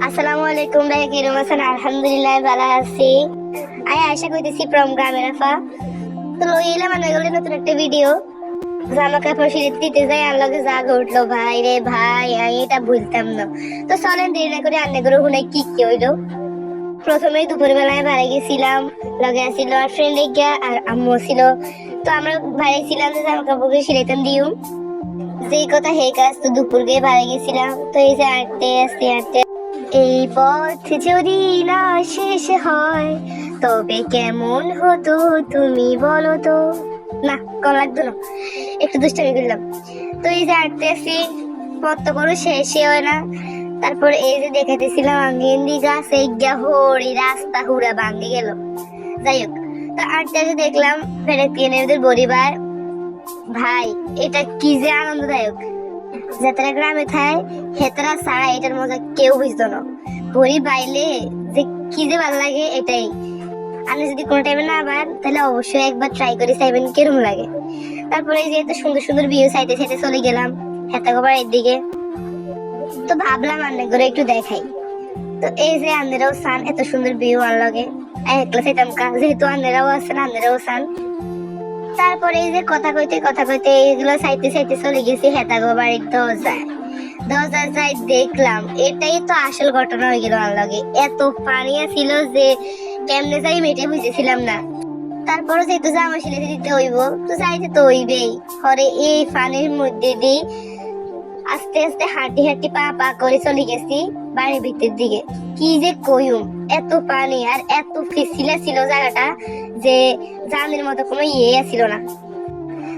আসসালামু আলাইকুম ভাই, কিরম আছেন? আলহামদুলিল্লাহ ভালো আছি। আশা করতেছি from গ্রামের আফা। তো লই এলাম মানে এগুলো নতুন একটা ভিডিও। জামা কাপড় সিঁড়িতে দিতে যাই আর লগে জাগ উঠলো ভাই রে ভাই, আমি এটা ভুলতাম না। তো চলেন দেরি না করে আন্নে করে শুনে কি কি হইলো। প্রথমেই দুপুর বেলায় বাইরে গেছিলাম, লগে আসছিল আর ফ্রেন্ড গিয়া আর আম্মু ছিল। তো আমরা বাইরে ছিলাম যে জামা কাপড় সিলাইতাম দিও, যেই কথা হে কাজ। তো দুপুর গিয়ে বাইরে গেছিলাম, তো এই যে আটতে আসতে আটতে এই পথ যদি না শেষ হয় তবে কেমন হতো তুমি বলো তো। না কল লাগতো না, একটু দুষ্টামি করলাম। তো এই যে হাঁটতেছি, পথ তো কোনো শেষই হয় না। তারপর এই যে দেখাইতেছিলাম আঙ্গিন্দি গাছ এই গিয়া হরি রাস্তা হুড়া ভাঙ্গি গেল। যাই হোক, তো আটতে এসে দেখলাম ফেরেক পরিবার। ভাই এটা কি যে আনন্দদায়ক! যাত্রা গ্রামে থায় হেতরা ছাড়া এটার মজা কেউ বুঝতো না। বড়ি বাইলে যে কি যে ভালো লাগে এটাই। আপনি যদি কোনো টাইমে না পান তাহলে অবশ্যই একবার ট্রাই করে চাইবেন কিরম লাগে। তারপরে এই যে এত সুন্দর সুন্দর ভিউ চাইতে চাইতে চলে গেলাম হেতাগোবার দিকে। তো ভাবলাম আন্নে করে একটু দেখাই। তো এই যে আন্নেরাও সান, এত সুন্দর ভিউ আর লাগে একলা চাইতাম কা, যেহেতু আন্নেরাও আছেন আন্নেরাও সান। তারপরে এই যে কথা কইতে কথা কইতে এগুলো চাইতে চাইতে চলে গেছি হেতাগো বাড়ির দরজায়। দরজায় যাই দেখলাম এটাই তো আসল ঘটনা হয়ে গেল আমার লগে। এত পানি ছিল যে কেমনে যাই মেটে বুঝেছিলাম না। তারপরে যেহেতু জামা সিলাইতে দিতে হইব, তো যাইতে তো হইবেই। পরে এই পানির মধ্যে দিয়ে আস্তে আস্তে হাঁটি হাঁটি পা পা করে চলে গেছি বাড়ির ভিতর দিকে। কি যে কইম, এত পানি আর এত ফিসিলা ছিল জায়গাটা যে জামের মতো কোনো ইয়ে ছিল না।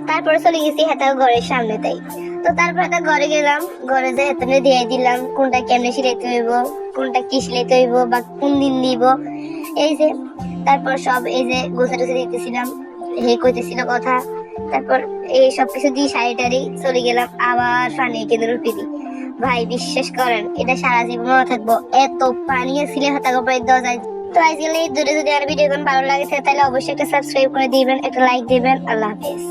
তারপরে চলে গেছি হেতার ঘরের সামনে তাই। তো তারপরে তো ঘরে গেলাম, ঘরে যে হেতনে দিয়ে দিলাম কোনটা কেমনে সিলাইতে হইব, কোনটা কি সিলাইতে হইব বা কোন দিন দিব এই যে। তারপর সব এই যে গোছা টোছা দিতেছিলাম, হে কইতেছিল কথা। তারপর এই সব কিছু দিয়ে শাড়ি টাড়ি চলে গেলাম আবার পানি কেন্দ্র ফিরি। ভাই বিশ্বাস করেন এটা সারা জীবন মনে থাকবো, এত পানি ছিল হাতা কাপড়ের দরজায়। তো আজকাল এই দূরে যদি আর ভিডিও ভালো লাগে তাহলে অবশ্যই একটা সাবস্ক্রাইব করে দিবেন, একটা লাইক দিবেন। আল্লাহ হাফেজ।